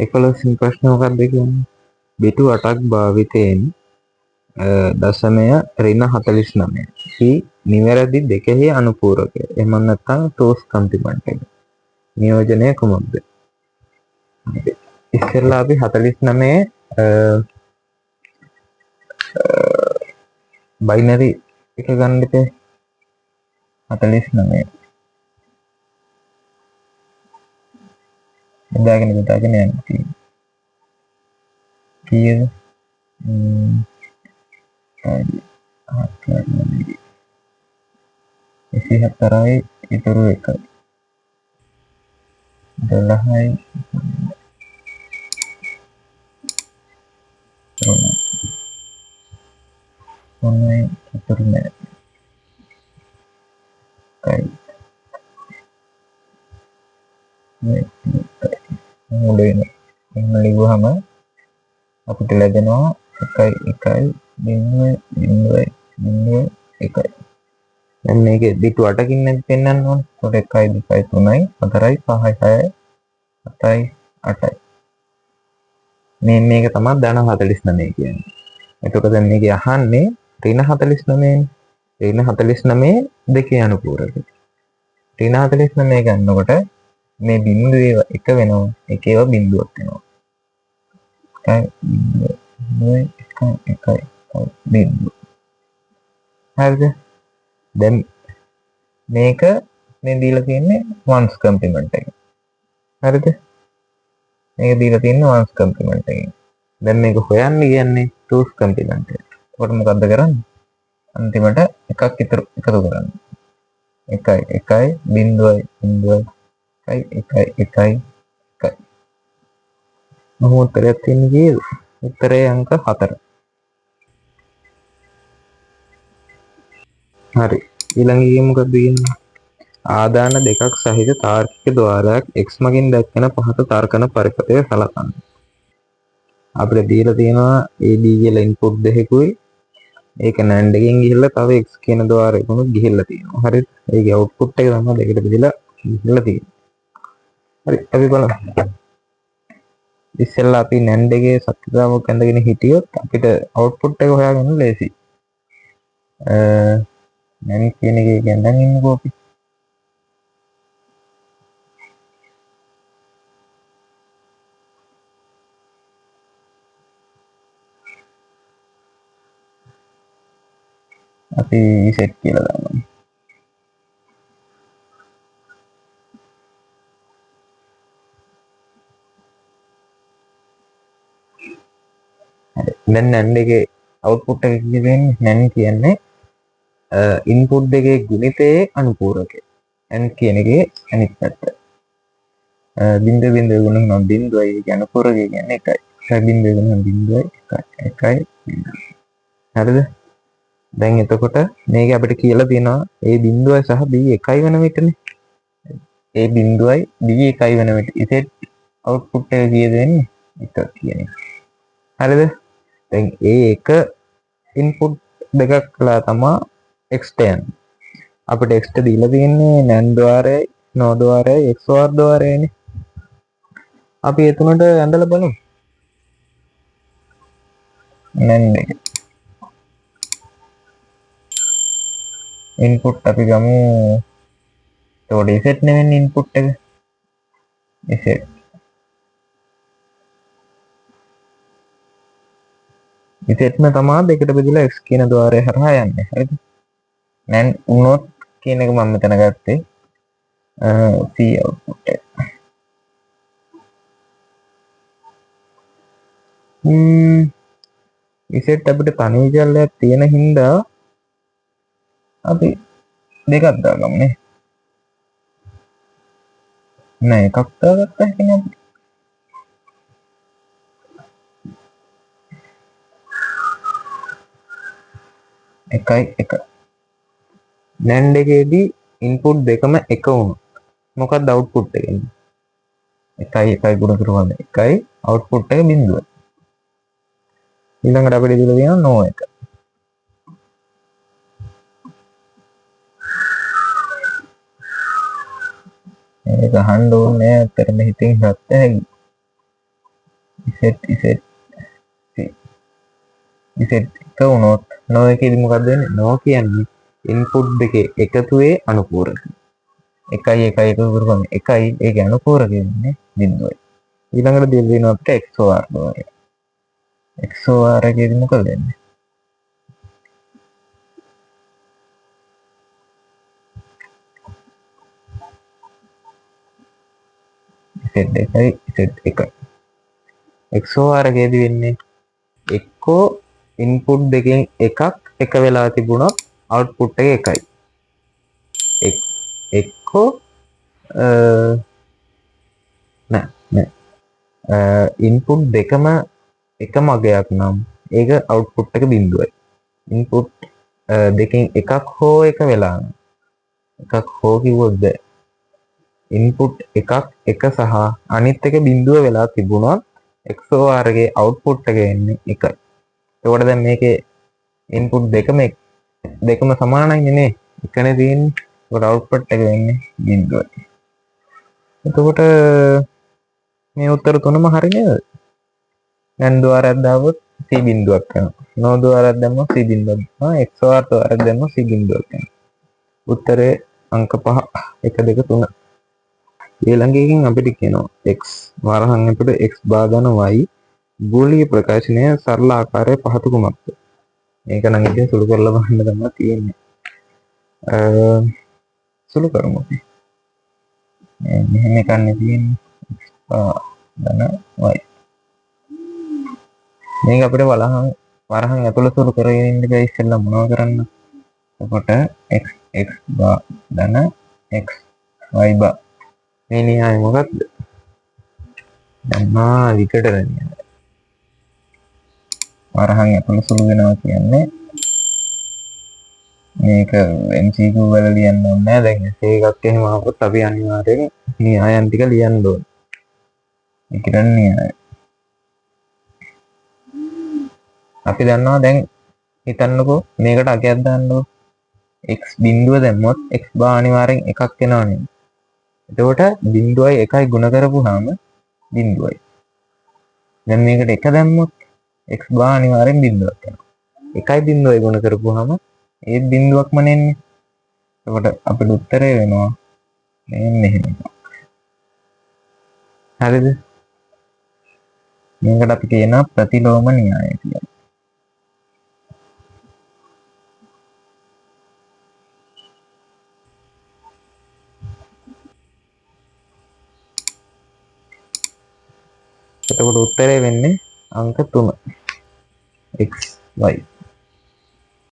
11 ප්‍රශ්න මොකක්ද කියන්නේ? බිටු 8ක් භාවිතයෙන් දශමය ඍණ 49. හි නිවැරදි දෙකෙහි අනුපූරකය. එහෙම නැත්නම් ටෝස් කම්ප්ලිමන්ට් එක. නියෝජනය කුමක්ද? ඉස්සෙල්ලා අපි 49 බයිනරි එක ගන්න ඉතින් 49 බෙදාගෙන යන්න තියෙනවා. කීයද? 24යි ඉතුරු 1යි 12යි ඔන්නයි ඉතුරු නැහැ. මුලින් එහෙම ලිව්වහම අපිට ලැබෙනවා 1 දැන් මේකේ බිටු 8කින් නැති පෙන්වන්න ඕනේ. ඒකට 1 2 3යි 4යි 5යි 6යි 7යි 8යි. මේක තමයි ධන 49 කියන්නේ. එතකොට දැන් මේකේ අහන්නේ ඍණ 49 නේ. ඍණ 49 දෙකේ අනුපූරක. ඍණ 49 ගන්නකොට මේ බිඳුවේ 1 වෙනවා. එකේව බිඳුවක් වෙනවා. 1 බිඳුව. හරිද? දැන් මේක මේ දීලා තියෙන්නේ වන්ස් කම්ප්ලිමන්ට් එක. හරිද? මේක දීලා තියෙන්නේ වන්ස් කම්ප්ලිමන්ට් එක. දැන් මේක හොයන්න කියන්නේ ටූස් කම්ප්ලිමන්ට් එක. එතකොට මොකද්ද කරන්නේ? අන්තිමට එකක් එකතු කරන්න. 1 බිඳුවයි 1 මොහොත උත්තරයක් තියෙන්නේ කීයද? උත්තරේ අංක 4. හරි. ඊළඟ එකේ මොකක්ද කියන්නේ? ආදාන දෙකක් සහිත තාර්කික ద్వාරයක් x මගින් දැක්වෙන පහත තර්කන පරිපථය සලකන්න. අපිට දීලා තියෙනවා AB කියලා ඉන්පුට් දෙකකුයි. ඒක NAND එකෙන් ගිහිල්ලා තව x කියන ద్వාරයකුත් ගිහිල්ලා තියෙනවා. හරිද? ඒකේ අවුට්පුට් එක තමයි දෙකට බෙදලා ගිහිල්ලා තියෙන්නේ. හරි. අපි බලමු. ඉස්සෙල්ලා අපි NAND එකේ සත්‍යතාවක් ඇඳගෙන හිටියොත් අපිට අවුට්පුට් එක හොයාගන්න ලේසියි. NAND කියන එකේ ගැඳන් ඉන්නකෝ අපි. අපි සෙට් කියලා දාමු. හරි. දැන් NAND එකේ අවුට්පුට් එක කියන්නේ NAND කියන්නේ ඉන්පුට් දෙකේ ගුණිතයේ අනුපූරකය. NAND කියන එකේ අනිත් පැත්ත. බිංදුව බිංදුව ගුණ වෙනවා බිංදුවයි ඒක අනුපූරකය කියන්නේ 1යි. 1 බිංදුව ගුණ බිංදුවයි 1යි. හරිද? දැන් එතකොට මේක අපිට කියලා තියෙනවා A බිංදුවයි සහ B 1යි වෙන විටනේ. A බිංදුවයි B 1යි වෙන විට. ඉතින් අවුට්පුට් එක කීයද වෙන්නේ? 1 කියන එක. හරිද? දැන් A1 ඉන්පුට් දෙකක් කළා තමයි x යන්නේ. අපිට x දීලා තියෙන්නේ NAND ద్వාරයයි NOR ద్వාරයයි XOR ద్వාරයයිනේ. අපි ඒ තුනට ඇඳලා බලමු. NAND එක ඉන්පුට් අපි ගමු ඒකට Z නෙවෙන්නේ ඉන්පුට් එක. Z Z තමයි දෙකට බෙදලා x කියන ద్వාරය හරහා යන්නේ. හරිද? NAND උනොත් කියන එක මම මෙතන ගත්තේ C output එක. Z අපිට තනි ජල්ලයක් තියෙන හින්දා අපි දෙකක් දාගමු නේ. නෑ එකක් දාගත්තා කියන්නේ අපිට. එකයි එක. NAND එකේදී ඉන්පුට් දෙකම එක වුණොත් මොකක්ද අවුට්පුට් එක එන්නේ? 1 ගුණ කරවන්න 1යි අවුට්පුට් එක බිඳුවයි. ඊළඟට අපිට දීලා තියෙනවා NO එක. මේක අහන්න ඕනේ ඇත්තටම හිතින් ගත්ත හැකි. z z එක වුණොත් no එකේදී මොකක්ද වෙන්නේ? no කියන්නේ ඉන්පුට් දෙකේ එකතුවේ අනුපූරක. 1 1 එකතු කරපුවම 1යි ඒකේ අනුපූරක වෙන්නේ 0යි. ඊළඟට දෙන්න වෙනවා අපිට XOR වගේ. XOR එකේදී මොකද වෙන්නේ? z1 XOR එකේදී වෙන්නේ එක්කෝ ඉන්පුට් දෙකෙන් එකක් එක වෙලා තිබුණොත් අවුට්පුට් එක එකයි. එක්කෝ ඉන්පුට් දෙකම එක මගයක් නම් ඒක අවුට්පුට් එක බිඳුවයි. ඉන්පුට් දෙකෙන් එකක් හෝ එක වෙලා නම් එකක් හෝ කිව්වොත් බෑ. ඉන්පුට් එකක් එක සහ අනිත් එක බිඳුව වෙලා තිබුණොත් XOR එකේ අවුට්පුට් එක එන්නේ එකයි. එතකොට දැන් මේකේ ඉන්පුට් දෙකම සමානයිනේ නේ. එකනේ තියෙන්නේ. ඒකට අවුට්පුට් එක වෙන්නේ බිඳුවයි. එතකොට මේ උත්තර තුනම හරි නේද? NAND ద్వාරයක් දාවොත් C බිඳුවක් වෙනවා. NO ద్వාරයක් දැම්මොත් C බිඳුවක් වෙනවා. XOR ద్వාරයක් දැම්මොත් C බිඳුවක් වෙනවා. උත්තරේ අංක 5 1 2 3. ඊළඟ එකකින් අපිට කියනවා x වරහන් එතකොට x භාගන y ගෝලීය ප්‍රකාශනය සරල ආකාරයේ පහත කුමක්ද? මේක නම් ඉතින් සුළු කරලා බලන්න තමයි තියෙන්නේ. සුළු කරමු. මෙහෙම එකන්නේ තියෙන්නේ ධන y. මේක අපිට වරහන් ඇතුළත සුළු කරගෙන ඉන්න බෑ ඉස්සෙල්ලා මොනව කරන්න? එතකොට x ධන x y මේ න්‍යාය මොකක්ද? විකට න්‍යාය. වරහන් ඇතුළත සුළු වෙනවා කියන්නේ මේක MCQ වල ලියන්න ඕනේ නැහැ. දැන් එකක් එහෙම ආවොත් අපි අනිවාර්යෙන් න්‍යායන් ටික ලියන්න ඕනේ. ඒක න්‍යාය. අපි දන්නවා දැන් හිතන්නකෝ මේකට අගයක් දාන්නකෝ. x බිඳුව දැම්මොත් x බා අනිවාර්යෙන් එකක් වෙනවා නේද? එතකොට 0යි 1යි ගුණ කරපුවාම 0යි. දැන් මේකට 1 දැම්මොත් x බා අනිවාර්යෙන් 0ක් වෙනවා. 1යි 0යි ගුණ කරපුවාම ඒත් බිඳුවක්ම නෙන්නේ. එතකොට අපිට උත්තරේ වෙනවා මෙහෙම එකක්. හරිද? මේකට අපි කියනවා ප්‍රතිලෝම න්‍යාය කියලා. එතකොට උත්තරේ වෙන්නේ අංක 3 x y